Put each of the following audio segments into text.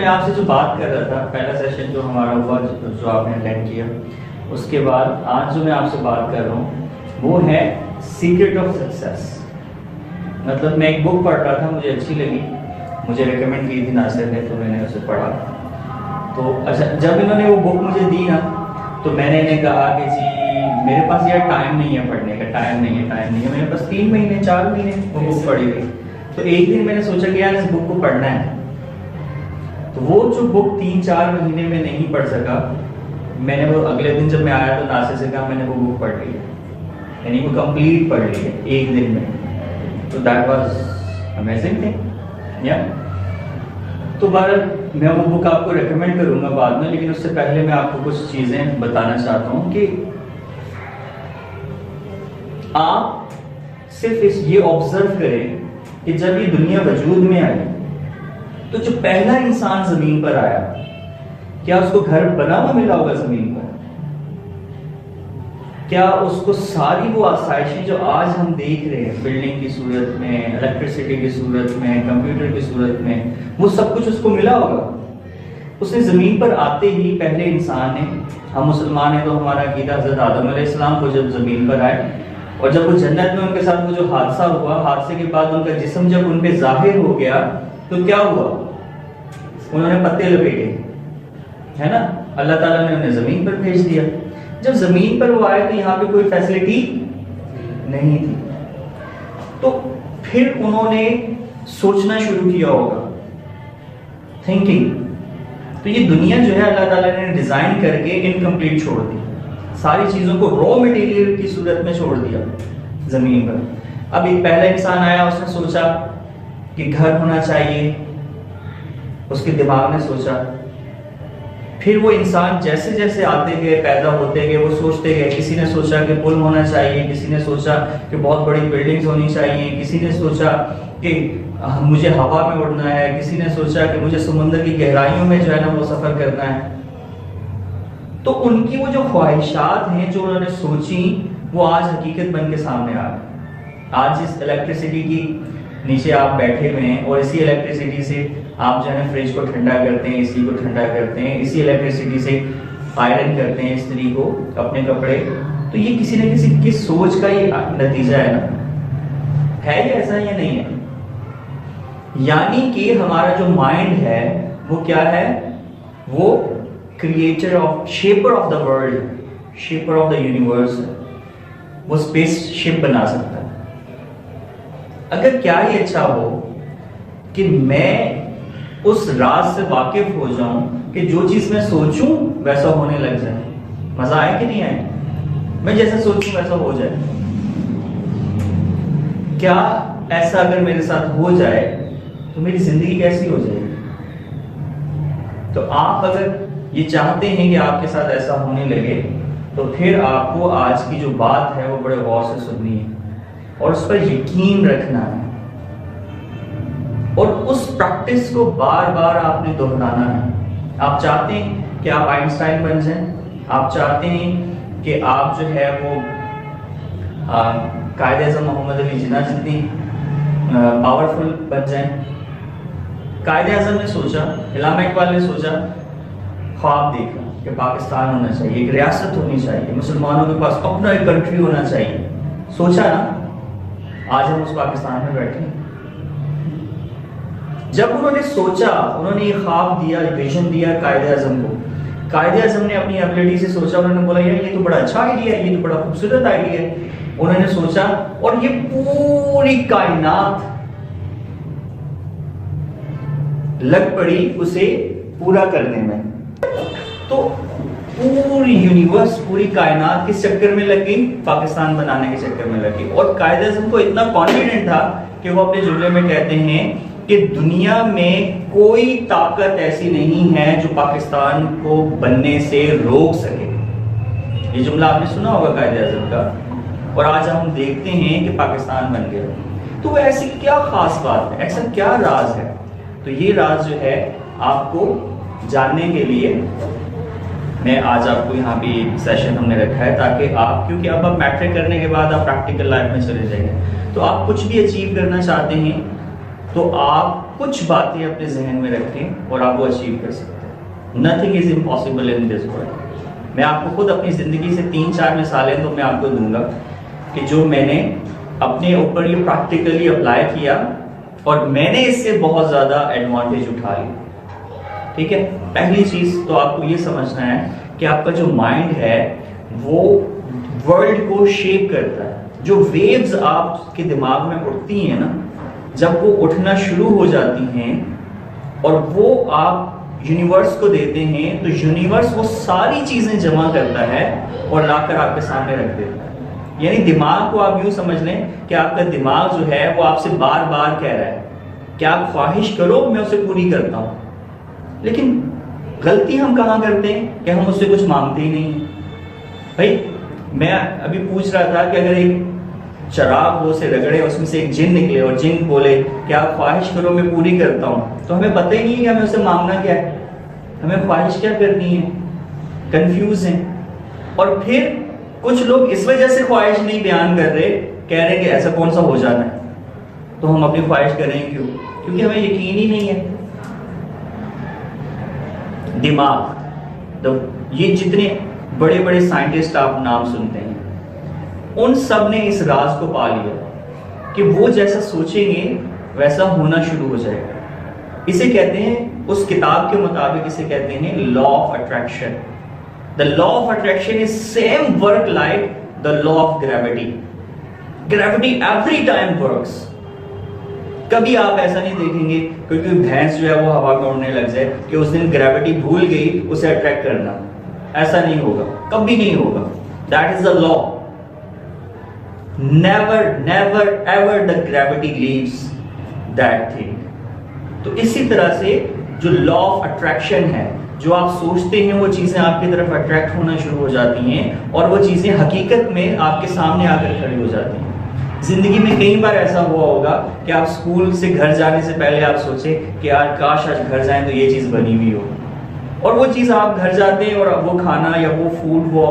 میں آپ سے جو بات کر رہا تھا، پہلا سیشن جو ہمارا ہوا جو آپ نے اٹینڈ کیا، اس کے بعد آج جو میں آپ سے بات کر رہا ہوں وہ ہے سیکرٹ آف سکسیس. مطلب میں ایک بک پڑھ رہا تھا، مجھے اچھی لگی، مجھے ریکمینڈ کی تھی ناصر نے، تو میں نے اسے پڑھا. تو اچھا جب انہوں نے وہ بک مجھے دی نا، تو میں نے انہیں کہا کہ جی میرے پاس یار ٹائم نہیں ہے پڑھنے کا، ٹائم نہیں ہے میرے پاس 3 مہینے 4 مہینے وہ بک پڑھی گئی. تو ایک دن میں نے سوچا کہ یار اس بک کو پڑھنا ہے. تو وہ جو بک 3-4 مہینے میں نہیں پڑھ سکا، میں نے وہ اگلے دن جب میں آیا تو ناصر سے کہا میں نے وہ بک پڑھ لی ہے، یعنی وہ کمپلیٹ پڑھ لی ہے ایک دن میں. تو دیٹ واز امیزنگ تھنگ یا. تو بہرحال میں وہ بک آپ کو ریکمینڈ کروں گا بعد میں، لیکن اس سے پہلے میں آپ کو کچھ چیزیں بتانا چاہتا ہوں کہ آپ صرف یہ آبزرو کریں کہ جب یہ دنیا وجود میں آئی تو جو پہلا انسان زمین پر آیا، کیا اس کو گھر بنا ہوا ملا ہوگا زمین پر؟ کیا اس کو ساری وہ آسائشیں جو آج ہم دیکھ رہے ہیں بلڈنگ کی صورت میں، الیکٹریسٹی کی صورت میں، کمپیوٹر کی صورت میں، وہ سب کچھ اس کو ملا ہوگا؟ اس نے زمین پر آتے ہی پہلے انسان نے، ہم مسلمان ہیں تو ہمارا عقیدہ حضرت آدم علیہ السلام کو جب زمین پر آئے اور جب وہ جنت میں ان کے ساتھ وہ جو حادثہ ہوا، حادثے کے بعد ان کا جسم جب ان پہ ظاہر ہو گیا تو کیا ہوا؟ انہوں نے پتے لپیٹے، ہے نا، اللہ تعالیٰ نے انہیں زمین پر بھیج دیا. جب زمین پر وہ آئے تو یہاں پہ کوئی فیسلٹی نہیں تھی. تو پھر انہوں نے سوچنا شروع کیا ہوگا، تھنکنگ. تو یہ دنیا جو ہے اللہ تعالیٰ نے ڈیزائن کر کے انکمپلیٹ چھوڑ دی، ساری چیزوں کو را مٹیریل کی صورت میں چھوڑ دیا زمین پر. اب ایک پہلا انسان آیا، اس نے سوچا کہ گھر ہونا چاہیے، اس کے دماغ نے سوچا. پھر وہ انسان جیسے جیسے آتے گئے، پیدا ہوتے گئے، وہ سوچتے گئے. کسی نے سوچا کہ پل ہونا چاہیے، کسی نے سوچا کہ بہت بڑی بلڈنگز ہونی چاہیے، کسی نے سوچا کہ مجھے ہوا میں اڑنا ہے، کسی نے سوچا کہ مجھے سمندر کی گہرائیوں میں جو ہے نا وہ سفر کرنا ہے. تو ان کی وہ جو خواہشات ہیں جو انہوں نے سوچی، وہ آج حقیقت بن کے سامنے آ گئی. آج اس الیکٹریسٹی کی نیچے آپ بیٹھے ہوئے ہیں اور اسی الیکٹریسٹی سے آپ جو ہے نا فریج کو ٹھنڈا کرتے ہیں، اسی کو ٹھنڈا کرتے ہیں، اسی الیکٹریسٹی سے آئرن کرتے ہیں استری کو اپنے کپڑے. تو یہ کسی نہ کسی کی سوچ کا ہی نتیجہ ہے نا. ہے یہ ایسا یا نہیں ہے؟ یعنی کہ ہمارا جو مائنڈ ہے وہ کیا ہے؟ وہ creator of, shaper of the world, shaper of the universe ہے. وہ اسپیس شپ بنا سکتا ہے. اگر کیا ہی اچھا ہو کہ میں اس راز سے واقف ہو جاؤں کہ جو چیز میں سوچوں ویسا ہونے لگ جائے. مزہ آئے کہ نہیں آئے؟ میں جیسا سوچوں ویسا ہو جائے. کیا ایسا اگر میرے ساتھ ہو جائے تو میری زندگی کیسی ہو جائے گی؟ تو آپ اگر یہ چاہتے ہیں کہ آپ کے ساتھ ایسا ہونے لگے تو پھر آپ کو آج کی جو بات ہے وہ بڑے غور سے سننی ہے اور اس پر یقین رکھنا ہے، اور اس پریکٹس کو بار بار آپ نے دہرانا ہے. آپ چاہتے ہیں کہ آپ آئنسٹائن بن جائیں، آپ چاہتے ہیں کہ آپ جو ہے وہ قائد اعظم محمد علی جناح جتنی پاورفل بن جائیں. قائد اعظم نے سوچا، علامہ اقبال نے سوچا، خواب دیکھا کہ پاکستان ہونا چاہیے، ایک ریاست ہونی چاہیے، مسلمانوں کے پاس اپنا ایک کنٹری ہونا چاہیے. سوچا نا، آج ہم اس پاکستان میں بیٹھے ہیں. جب انہوں نے سوچا، انہوں نے یہ خواب دیا، ویژن دیا قائد اعظم کو. قائد اعظم نے اپنی ایبلٹی سے سوچا، انہوں نے بولا یار یہ تو بڑا اچھا آئیڈیا ہے، یہ تو بڑا خوبصورت آئیڈیا ہے. انہوں نے سوچا اور یہ پوری کائنات لگ پڑی اسے پورا کرنے میں. تو پوری یونیورس، پوری کائنات کس چکر میں لگ گئی؟ پاکستان بنانے کے چکر میں لگ گئی. اور قائد اعظم کو اتنا کانفیڈنٹ تھا کہ وہ اپنے جملے میں کہتے ہیں کہ دنیا میں کوئی طاقت ایسی نہیں ہے جو پاکستان کو بننے سے روک سکے. یہ جملہ آپ نے سنا ہوگا قائد اعظم کا. اور آج ہم دیکھتے ہیں کہ پاکستان بن گیا. تو ایسی کیا خاص بات ہے، ایسا کیا راز ہے؟ تو یہ راز جو ہے آپ کو جاننے کے لیے میں آج آپ کو یہاں بھی سیشن ہم نے رکھا ہے، تاکہ آپ، کیونکہ اب آپ میٹرک کرنے کے بعد آپ پریکٹیکل لائف میں چلے جائیں گے، تو آپ کچھ بھی اچیو کرنا چاہتے ہیں تو آپ کچھ باتیں اپنے ذہن میں رکھیں اور آپ وہ اچیو کر سکتے ہیں. Nothing is impossible in this world. میں آپ کو خود اپنی زندگی سے 3-4 مثالیں تو میں آپ کو دوں گا کہ جو میں نے اپنے اوپر یہ پریکٹیکلی اپلائی کیا اور میں نے اس سے بہت زیادہ ایڈوانٹیج اٹھا لی. ٹھیک ہے. پہلی چیز تو آپ کو یہ سمجھنا ہے کہ آپ کا جو مائنڈ ہے وہ ورلڈ کو شیپ کرتا ہے. جو ویوز آپ کے دماغ میں اٹھتی ہیں نا، جب وہ اٹھنا شروع ہو جاتی ہیں اور وہ آپ یونیورس کو دیتے ہیں تو یونیورس وہ ساری چیزیں جمع کرتا ہے اور لا کر آپ کے سامنے رکھ دیتا ہے. یعنی دماغ کو آپ یوں سمجھ لیں کہ آپ کا دماغ جو ہے وہ آپ سے بار بار کہہ رہا ہے کہ آپ خواہش کرو، میں اسے پوری کرتا ہوں. لیکن غلطی ہم کہاں کرتے ہیں کہ ہم اس سے کچھ مانگتے ہی نہیں ہیں. بھائی میں ابھی پوچھ رہا تھا کہ اگر ایک چراغ وہ سے رگڑے اس میں سے ایک جن نکلے اور جن بولے کہ آپ خواہش کرو میں پوری کرتا ہوں، تو ہمیں پتہ ہی نہیں ہے کہ ہمیں اسے مانگنا کیا ہے، ہمیں خواہش کیا کرنی ہے. کنفیوز ہیں. اور پھر کچھ لوگ اس وجہ سے خواہش نہیں بیان کر رہے، کہہ رہے کہ ایسا کون سا ہو جانا ہے تو ہم اپنی خواہش کر رہے ہیں. کیوں؟ کیونکہ ہمیں یقین ہی نہیں ہے. دماغ، یہ جتنے بڑے بڑے سائنٹسٹ آپ نام سنتے ہیں ان سب نے اس راز کو پا لیا کہ وہ جیسا سوچیں گے ویسا ہونا شروع ہو جائے گا. اسے کہتے ہیں، اس کتاب کے مطابق اسے کہتے ہیں law of attraction. The law of attraction is same work like the law of gravity. Gravity every time works. کبھی آپ ایسا نہیں دیکھیں گے کیونکہ بھینس جو ہے وہ ہوا میں اڑنے لگ جائے کہ اس دن گریوٹی بھول گئی اسے اٹریکٹ کرنا. ایسا نہیں ہوگا، کبھی نہیں ہوگا. That is the law. Never, never, ever the gravity leaves that thing. تو اسی طرح سے جو law of attraction ہے، جو آپ سوچتے ہیں وہ چیزیں آپ کی طرف اٹریکٹ ہونا شروع ہو جاتی ہیں اور وہ چیزیں حقیقت میں آپ کے سامنے آ کر کھڑی ہو جاتی ہیں. زندگی میں کئی بار ایسا ہوا ہوگا کہ آپ اسکول سے گھر جانے سے پہلے آپ سوچیں کہ یار کاش آج گھر جائیں تو یہ چیز بنی ہوئی ہو، اور وہ چیز آپ گھر جاتے ہیں اور وہ کھانا یا وہ فوڈ وہ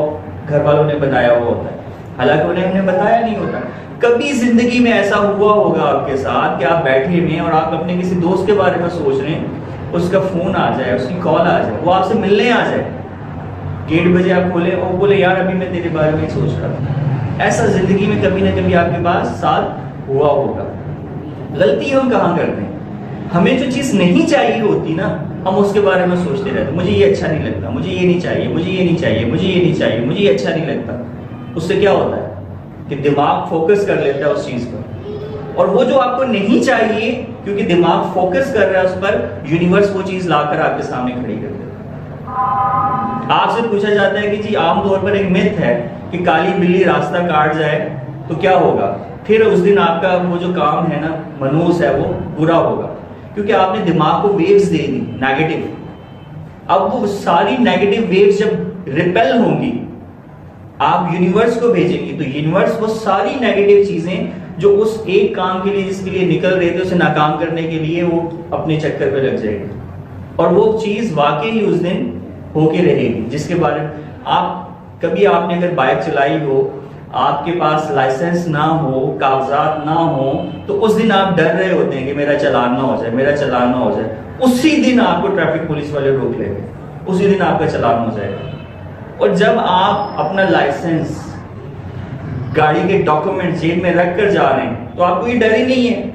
گھر والوں نے بنایا ہوا ہوتا ہے، حالانکہ انہیں ہم نے بتایا نہیں ہوتا. کبھی زندگی میں ایسا ہوا ہوگا آپ کے ساتھ کہ آپ بیٹھے ہوئے اور آپ اپنے کسی دوست کے بارے میں سوچ رہے ہیں، اس کا فون آ جائے، اس کی کال آ جائے، وہ آپ سے ملنے آ جائے، 1:30 بجے آپ کھولے اور بولے یار ابھی میں تیرے بارے میں سوچ رہا تھا. ایسا زندگی میں کبھی نہ کبھی آپ کے پاس ساتھ ہوا ہوگا. غلطی ہم کہاں کرتے ہیں؟ ہمیں جو چیز نہیں چاہیے ہوتی نا، ہم اس کے بارے میں سوچتے رہتے ہیں. مجھے یہ اچھا نہیں لگتا، مجھے یہ نہیں چاہیے، مجھے یہ نہیں چاہیے، مجھے یہ نہیں چاہیے، مجھے یہ اچھا نہیں لگتا. اس سے کیا ہوتا ہے کہ دماغ فوکس کر لیتا ہے اس چیز پر، اور وہ جو آپ کو نہیں چاہیے کیونکہ دماغ فوکس کر رہا ہے اس پر، یونیورس وہ چیز لا کر آپ کے سامنے کھڑی کر دیتا ہے. آپ سے پوچھا جاتا ہے کہ جی عام طور پر ایک مت ہے کہ کالی بلی راستہ کاٹ جائے تو کیا ہوگا، پھر اس دن آپ کا وہ جو کام ہے نا منوس ہے وہ برا ہوگا، کیونکہ آپ نے دماغ کو ویوز دے دی نیگیٹو. اب وہ ساری نیگیٹو ویوز جب ریپیل ہوں گی آپ یونیورس کو بھیجیں گی تو یونیورس وہ ساری نیگیٹو چیزیں جو اس ایک کام کے لیے جس کے لیے نکل رہے تھے اسے ناکام کرنے کے لیے وہ اپنے چکر پہ لگ جائے گی، اور وہ چیز واقعی ہی اس دن ہو کے رہے گی. جس کے بارے میں آپ نے اگر بائک چلائی ہو، آپ کے پاس لائسنس نہ ہو، کاغذات نہ ہو، تو اس دن آپ ڈر رہے ہوتے ہیں کہ میرا چلان نہ ہو جائے، میرا چلان نہ ہو جائے. اسی دن آپ کو ٹریفک پولیس والے روک لیں گے، اسی دن آپ کا چلان ہو جائے گا. اور جب آپ اپنا لائسنس، گاڑی کے ڈاکومنٹ جیب میں رکھ کر جا رہے ہیں تو آپ کو یہ ڈر ہی نہیں ہے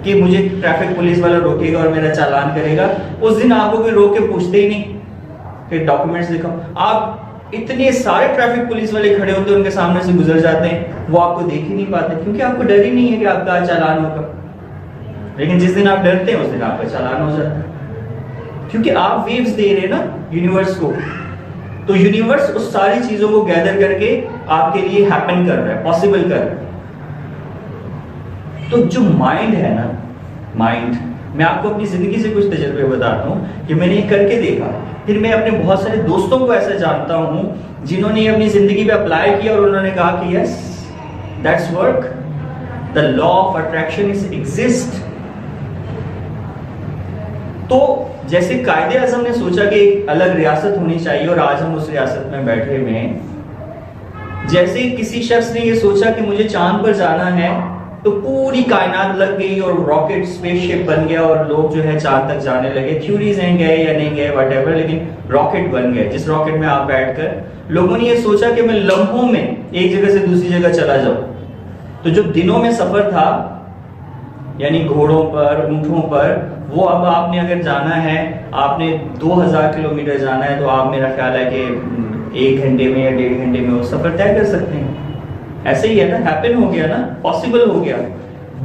کہ مجھے ٹریفک پولیس والا روکے گا اور میرا چالان کرے گا. اس دن آپ کو کوئی روک کے پوچھتے ہی نہیں کہ ڈاکومنٹس دکھاؤ. آپ اتنے سارے ٹریفک پولیس والے کھڑے ہوتے ہیں، ان کے سامنے سے گزر جاتے ہیں، وہ آپ کو دیکھ ہی نہیں پاتے کیونکہ آپ کو ڈر ہی نہیں ہے کہ آپ کا چالان ہوگا. لیکن جس دن آپ ڈرتے ہیں اس دن آپ کا چالان ہو جاتا ہے، کیونکہ آپ ویوز دے رہے ہیں نا یونیورس کو. تو یونیورس اس ساری چیزوں کو گیدر کر کے آپ کے لیے ہیپن کر رہا ہے، پاسبل کر رہا ہے. تو جو مائنڈ ہے نا، مائنڈ، میں آپ کو اپنی زندگی سے کچھ تجربے بتاتا ہوں کہ میں نے یہ کر کے دیکھا. پھر میں اپنے بہت سارے دوستوں کو ایسا جانتا ہوں جنہوں نے اپنی زندگی پہ اپلائی کیا اور انہوں نے کہا کہ yes that's work, the law of attraction is exist. تو جیسے قائد اعظم نے سوچا کہ ایک الگ ریاست ہونی چاہیے اور آج ہم اس ریاست میں بیٹھے ہوئے ہیں، جیسے کسی شخص نے یہ سوچا کہ مجھے چاند پر جانا ہے تو پوری کائنات لگ گئی اور راکٹ اسپیس شپ بن گیا اور لوگ جو ہے چاند تک جانے لگے. تھیوریز ہیں گئے یا نہیں گئے واٹ ایور, لیکن راکٹ بن گئے جس راکٹ میں آپ بیٹھ کر لوگوں نے یہ سوچا کہ میں لمحوں میں ایک جگہ سے دوسری جگہ چلا جاؤں. تو جو دنوں میں سفر تھا یعنی گھوڑوں پر, اونٹوں پر, وہ اب آپ نے اگر جانا ہے, آپ نے 2000 کلومیٹر جانا ہے تو آپ میرا خیال ہے کہ 1 گھنٹے میں یا 1.5 گھنٹے میں وہ سفر طے کر سکتے ہیں. ایسے ہی ہے نا, ہیپن ہو گیا نا, پاسبل ہو گیا.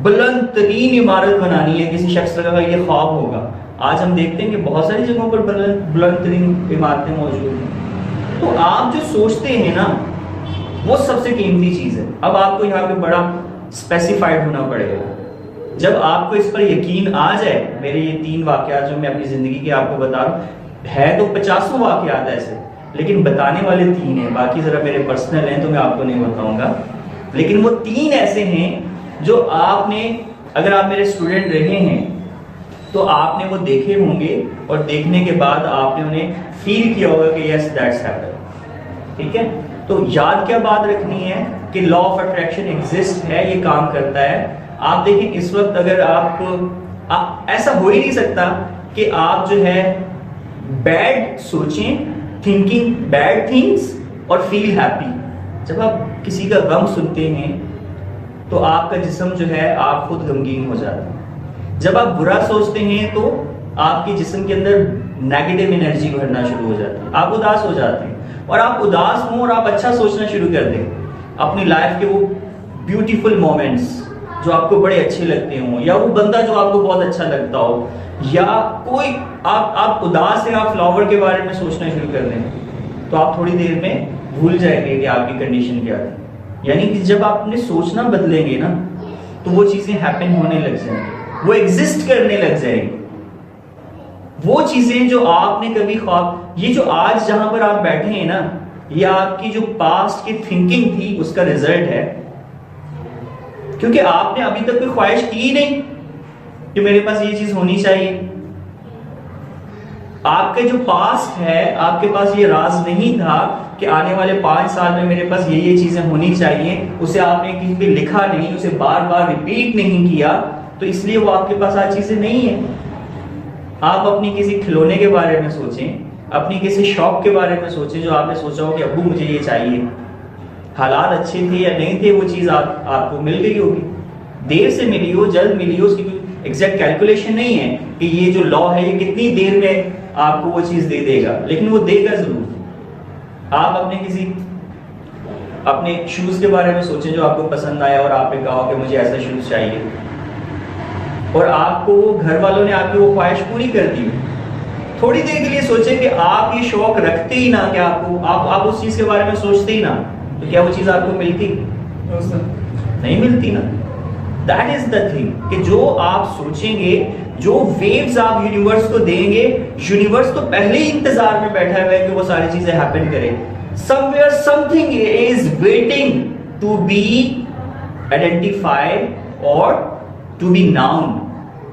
بلند ترین عمارت بنانی ہے, کسی شخص کا یہ خواب ہوگا. آج ہم دیکھتے ہیں کہ بہت ساری جگہوں پر بلند ترین عمارتیں موجود ہیں. تو آپ جو سوچتے ہیں نا وہ سب سے قیمتی چیز ہے. اب آپ کو یہاں پہ بڑا اسپیسیفائڈ ہونا پڑے گا. جب آپ کو اس پر یقین آ جائے, میرے یہ 3 واقعات جو میں اپنی زندگی کے آپ کو بتا رہا ہوں, ہے تو 50 واقعات ایسے, لیکن بتانے والے 3 ہیں, باقی ذرا میرے پرسنل ہیں تو میں آپ کو نہیں بتاؤں گا. لیکن وہ 3 ایسے ہیں جو آپ نے, اگر آپ میرے اسٹوڈنٹ رہے ہیں تو آپ نے وہ دیکھے ہوں گے, اور دیکھنے کے بعد آپ نے انہیں فیل کیا ہوگا کہ یس دیٹس ہیپن. ٹھیک ہے, تو یاد کیا بات رکھنی ہے کہ لا آف اٹریکشن ایگزسٹ ہے, یہ کام کرتا ہے. آپ دیکھیں اس وقت اگر آپ ایسا ہو ہی نہیں سکتا کہ آپ جو ہے بیڈ سوچیں, تھنکنگ بیڈ تھنگس اور فیل ہیپی. جب آپ کسی کا غم سنتے ہیں تو آپ کا جسم جو ہے آپ خود غمگین ہو جاتا ہے. جب آپ برا سوچتے ہیں تو آپ کے جسم کے اندر نیگیٹو انرجی بھرنا شروع ہو جاتی ہے, آپ اداس ہو جاتے ہیں. اور آپ اداس ہوں اور آپ اچھا سوچنا شروع کر دیں, اپنی لائف کے وہ بیوٹیفل مومنٹس جو آپ کو بڑے اچھے لگتے ہوں, یا وہ بندہ جو آپ کو بہت اچھا لگتا ہو, یا کوئی آپ اداس ہیں, آپ فلاور کے بارے میں سوچنا شروع کر دیں, تو آپ تھوڑی دیر میں بھول جائیں گے کہ آپ کی کنڈیشن کیا ہے. یعنی کہ جب آپ نے سوچنا بدلیں گے نا تو وہ چیزیں ہیپن ہونے لگ جائیں گی, وہ ایگزسٹ کرنے لگ جائیں گی. وہ چیزیں جو آپ نے کبھی خواب, یہ جو آج جہاں پر آپ بیٹھے ہیں نا, یہ آپ کی جو پاسٹ کی تھنکنگ تھی اس کا ریزلٹ ہے. کیونکہ آپ نے ابھی تک کوئی خواہش کی ہی نہیں کہ میرے پاس یہ چیز ہونی چاہیے. آپ کا جو پاسٹ ہے, آپ کے پاس یہ راز نہیں تھا کہ آنے والے 5 سال میں میرے پاس یہ چیزیں ہونی چاہیے. اسے آپ نے کہیں پہ لکھا نہیں, اسے بار بار ریپیٹ نہیں کیا, تو اس لیے وہ آپ کے پاس آج چیزیں نہیں ہیں. آپ اپنی کسی کھلونے کے بارے میں سوچیں, اپنی کسی شوق کے بارے میں سوچیں جو آپ نے سوچا ہو کہ ابو مجھے یہ چاہیے. حالات اچھے تھے یا نہیں تھے, وہ چیز آپ کو مل گئی ہوگی, دیر سے ملی ہو جلد ملی ہو, اس کی کوئی ایگزیکٹ کیلکولیشن نہیں ہے کہ یہ جو لا ہے یہ کتنی دیر میں آپ کو وہ چیز دے دے گا, لیکن وہ دے گا ضرور. آپ اپنے شوز کے بارے میں سوچیں جو آپ کو پسند آیا, اور آپ نے کہا کہ مجھے ایسا شوز چاہیے, اور آپ کو گھر والوں نے آپ کی وہ خواہش پوری کر دی. تھوڑی دیر کے لیے سوچیں کہ آپ یہ شوق رکھتے ہی نہ, کہ آپ اس چیز کے بارے میں سوچتے ہی نہ, تو کیا وہ چیز آپ کو ملتی؟ نہیں ملتی نا. دیٹ از دا تھنگ کہ جو آپ سوچیں گے, جو ویوز آپ یونیورس کو دیں گے, یونیورس تو پہلے ہی انتظار میں بیٹھا ہوا ہے کہ وہ ساری چیزیں ہیپن کرے. somewhere something is waiting to be identified or to be known.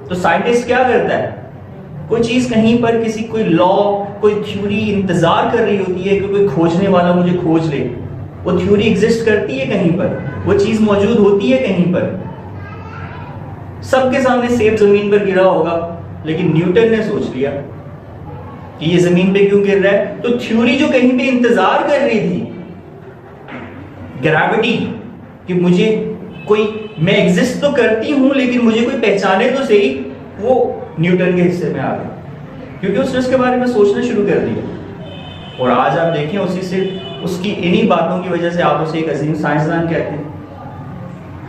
تو سائنٹسٹ کیا کرتا ہے, کوئی چیز کہیں پر کسی کوئی لا, کوئی تھیوری انتظار کر رہی ہوتی ہے کہ کوئی کھوجنے والا مجھے کھوج لے. وہ تھیوری ایگزسٹ کرتی ہے کہیں پر, وہ چیز موجود ہوتی ہے کہیں پر. سب کے سامنے سیب زمین پر گرا ہوگا, لیکن نیوٹن نے سوچ لیا کہ یہ زمین پہ کیوں گر رہا ہے, تو تھیوری جو کہیں پہ انتظار کر رہی تھی, گریوٹی, کہ مجھے کوئی, میں ایگزسٹ تو کرتی ہوں لیکن مجھے کوئی پہچانے تو صحیح, وہ نیوٹن کے حصے میں آ گئی, کیونکہ اس نے اس کے بارے میں سوچنا شروع کر دیا. اور آج آپ دیکھیں اسی سے, اس کی انہی باتوں کی وجہ سے آپ اسے ایک عظیم سائنسدان کہتے ہیں.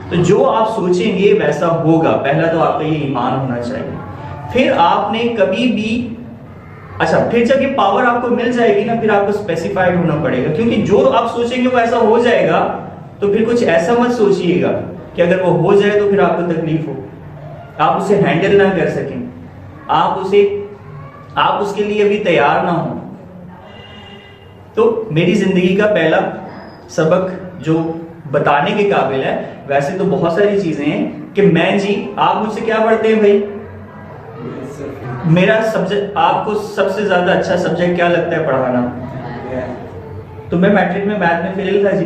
تو جو آپ سوچیں گے ویسا ہوگا. پہلا تو آپ کا یہ ایمان ہونا چاہیے. پھر آپ نے کبھی بھی, اچھا پھر جب یہ پاور آپ کو مل جائے گی نا, پھر آپ کو اسپیسیفائڈ ہونا پڑے گا, کیونکہ جو آپ سوچیں گے وہ ایسا ہو جائے گا. تو پھر کچھ ایسا مت سوچئے گا کہ اگر وہ ہو جائے تو پھر آپ کو تکلیف ہو, آپ اسے ہینڈل نہ کر سکیں, آپ اس کے لیے ابھی تیار نہ ہوں. تو میری زندگی کا پہلا سبق جو بتانے کے قابل ہے, ویسے تو بہت ساری چیزیں ہیں کہ میں, جی آپ مجھ سے کیا پڑھتے ہیں بھائی, میرا سبجیکٹ, آپ کو سب سے زیادہ اچھا سبجیکٹ کیا لگتا ہے پڑھانا؟ تو میں میٹرک میں میتھ میں فیل تھا جی.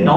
9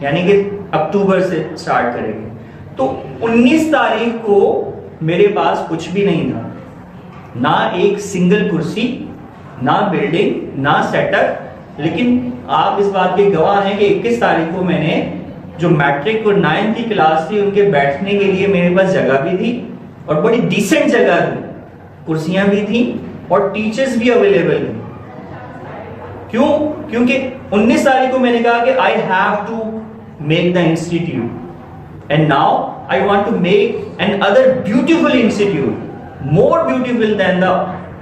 یعنی کہ اکتوبر سے سٹارٹ کریں گے. تو 19 تاریخ کو میرے پاس کچھ بھی نہیں تھا, نہ ایک سنگل کرسی, نہ بلڈنگ, نہ سیٹ اپ. لیکن آپ اس بات کے گواہ ہیں کہ 21 تاریخ کو میں نے جو میٹرک اور 9th کی کلاس تھی ان کے بیٹھنے کے لیے میرے پاس جگہ بھی تھی اور بڑی ڈیسنٹ جگہ تھی, کرسیاں بھی تھیں اور ٹیچرز بھی اویلیبل تھے. کیوں؟ کیونکہ 19 تاریخ کو میں نے کہا کہ I have to make the institute and now I want to make another beautiful institute, more beautiful than the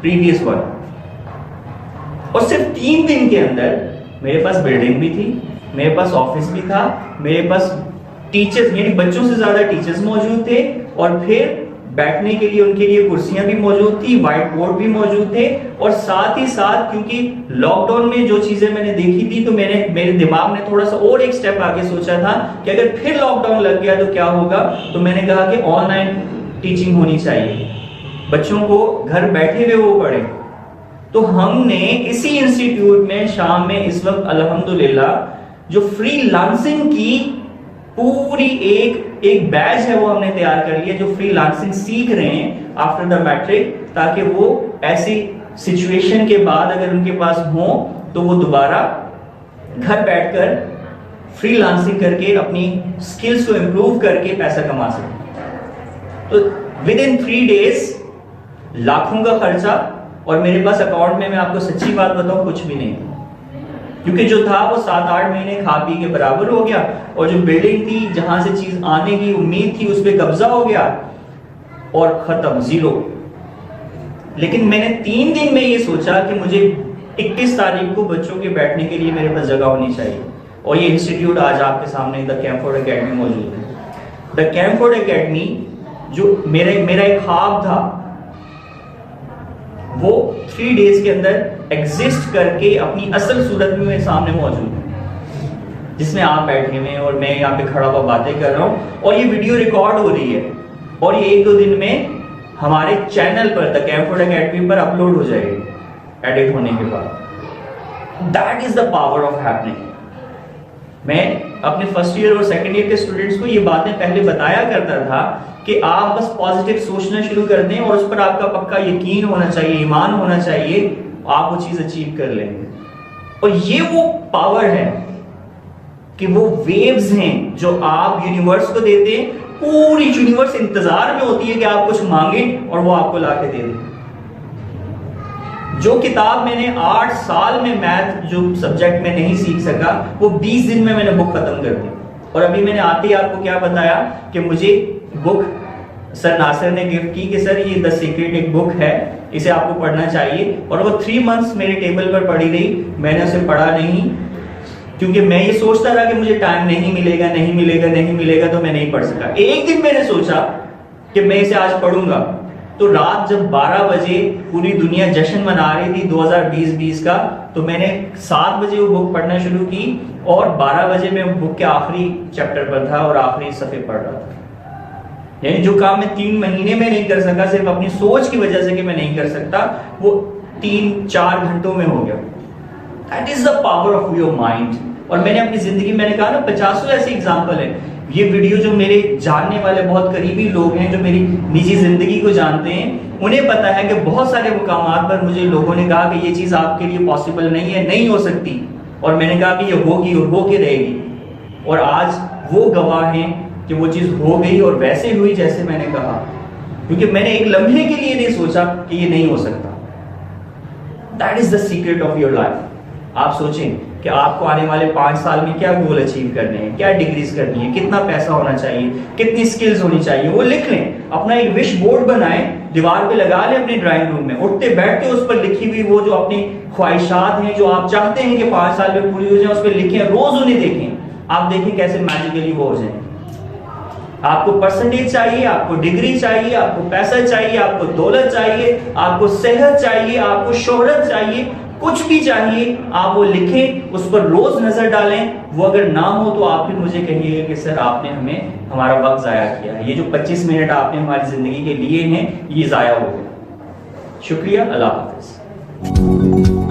previous one. اور صرف 3 دن کے اندر میرے پاس بلڈنگ بھی تھی, میرے پاس آفس بھی تھا, میرے پاس ٹیچرز یعنی بچوں سے زیادہ ٹیچرز موجود تھے, اور پھر بیٹھنے کے لیے ان کے لیے کرسیاں بھی موجود تھی, وائٹ بورڈ بھی موجود تھے. اور ساتھ ہی ساتھ کیونکہ لاک ڈاؤن میں جو چیزیں میں نے دیکھی تھی تو میرے دماغ نے تھوڑا سا اور ایک سٹیپ آگے سوچا تھا کہ اگر پھر لاک ڈاؤن لگ گیا تو کیا ہوگا. تو میں نے کہا کہ آن لائن ٹیچنگ ہونی چاہیے, بچوں کو گھر بیٹھے ہوئے وہ پڑھیں. تو ہم نے اسی انسٹیٹیوٹ میں شام میں اس وقت الحمدللہ جو فری لانسنگ کی پوری ایک بیچ ہے وہ ہم نے تیار کر لیا, جو فری لانسنگ سیکھ رہے ہیں آفٹر دا میٹرک, تاکہ وہ ایسی سچویشن کے بعد اگر ان کے پاس ہوں تو وہ دوبارہ گھر بیٹھ کر فری لانسنگ کر کے اپنی سکلز کو امپروو کر کے پیسہ کما سکیں. تو ود ان 3 days لاکھوں کا خرچہ, اور میرے پاس اکاؤنٹ میں آپ کو سچی بات بتاؤں کچھ بھی نہیں, کیونکہ جو تھا وہ 7-8 مہینے کھا پی کے برابر ہو گیا, اور جو بلڈنگ تھی جہاں سے چیز آنے کی امید تھی اس پہ قبضہ ہو گیا اور ختم, زیرو. لیکن میں نے 3 دن میں یہ سوچا کہ مجھے 21 تاریخ کو بچوں کے بیٹھنے کے لیے میرے پاس جگہ ہونی چاہیے, اور یہ انسٹیٹیوٹ آج آپ کے سامنے دا کیمفورڈ اکیڈمی موجود ہے. دا کیمفورڈ اکیڈمی جو میرا ایک خواب تھا وہ 3 days کے اندر ایگزسٹ کر کے اپنی اصل صورت میں میرے سامنے موجود ہے, جس میں آپ بیٹھے ہوئے ہیں اور میں یہاں پہ کھڑا ہوا باتیں کر رہا ہوں, اور یہ ویڈیو ریکارڈ ہو رہی ہے, اور یہ 1-2 دن میں ہمارے چینل پر دا کیمفورڈ اکیڈمی پر اپلوڈ ہو جائے گی ایڈٹ ہونے کے بعد. That is the power of happening. میں اپنے فرسٹ ایئر اور سیکنڈ ایئر کے اسٹوڈنٹس کو یہ باتیں پہلے بتایا کرتا تھا کہ آپ بس پازیٹیو سوچنا شروع کر دیں اور اس پر آپ کا پکا یقین ہونا چاہیے, ایمان ہونا چاہیے, آپ وہ چیز اچیو کر لیں گے. اور یہ وہ پاور ہے کہ وہ ویوز ہیں جو آپ یونیورس کو دیتے ہیں, پوری یونیورس انتظار میں ہوتی ہے کہ آپ کچھ مانگیں اور وہ آپ کو لا کے دے دیں. جو کتاب میں نے 8 سال میں میتھ جو سبجیکٹ میں نہیں سیکھ سکا وہ 20 دن میں نے بک ختم کر دی. اور ابھی میں نے آتے ہی آپ کو کیا بتایا کہ مجھے بک سر ناصر نے گفٹ کی کہ سر یہ دا سیکرٹ ایک بک ہے, اسے آپ کو پڑھنا چاہیے. اور وہ 3 months میرے ٹیبل پر پڑی رہی, میں نے اسے پڑھا نہیں, کیونکہ میں یہ سوچتا رہا کہ مجھے ٹائم نہیں ملے گا تو میں نہیں پڑھ سکا. ایک دن میں نے سوچا کہ میں اسے آج پڑھوں گا, تو رات جب 12 بجے پوری دنیا جشن منا رہی تھی 2020 کا, تو میں نے 7 بجے وہ بک پڑھنا شروع کی, اور 12 بجے میں بک کے آخری چیپٹر پر تھا اور آخری صفحے پڑھ رہا تھا. یعنی جو کام میں 3 مہینے میں نہیں کر سکا صرف اپنی سوچ کی وجہ سے کہ میں نہیں کر سکتا, وہ 3-4 گھنٹوں میں ہو گیا. That is the power of your mind. اور میں نے اپنی زندگی میں نے کہا نا 50 ایسی ایگزامپل ہے. یہ ویڈیو جو میرے جاننے والے بہت قریبی لوگ ہیں جو میری نجی زندگی کو جانتے ہیں, انہیں پتا ہے کہ بہت سارے مقامات پر مجھے لوگوں نے کہا کہ یہ چیز آپ کے لیے پاسبل نہیں ہے, نہیں ہو سکتی, اور میں نے کہا کہ یہ ہوگی اور ہو کے رہے گی. اور آج وہ گواہ ہیں کہ وہ چیز ہو گئی اور ویسے ہوئی جیسے میں نے کہا, کیونکہ میں نے ایک لمحے کے لیے نہیں سوچا کہ یہ نہیں ہو سکتا. That is the secret of your life. آپ سوچیں کہ آپ کو آنے والے 5 سال میں کیا گول اچیو کرنے ہیں, کیا ڈگریز کرنی ہے, کتنا پیسہ ہونا چاہیے, کتنی سکلز ہونی چاہیے, وہ لکھ لیں. اپنا ایک وش بورڈ بنائیں, دیوار پہ لگا لیں اپنے ڈرائنگ روم میں, اٹھتے بیٹھتے اس پر لکھی ہوئی وہ جو اپنی خواہشات ہیں جو آپ چاہتے ہیں کہ 5 سال میں پوری ہو جائیں, اس پہ لکھیں, روز انہیں دیکھیں. آپ دیکھیں کیسے میجیکلی وہ ہو جائیں. آپ کو پرسنٹیج چاہیے, آپ کو ڈگری چاہیے, آپ کو پیسہ چاہیے, آپ کو دولت چاہیے, آپ کو صحت چاہیے, آپ کو شہرت چاہیے, کچھ بھی چاہیے, آپ وہ لکھیں, اس پر روز نظر ڈالیں. وہ اگر نہ ہو تو آپ بھی مجھے کہیے گا کہ سر آپ نے ہمیں ہمارا وقت ضائع کیا ہے, یہ جو 25 منٹ آپ نے ہماری زندگی کے لیے ہیں یہ ضائع ہو گیا. شکریہ, اللہ حافظ.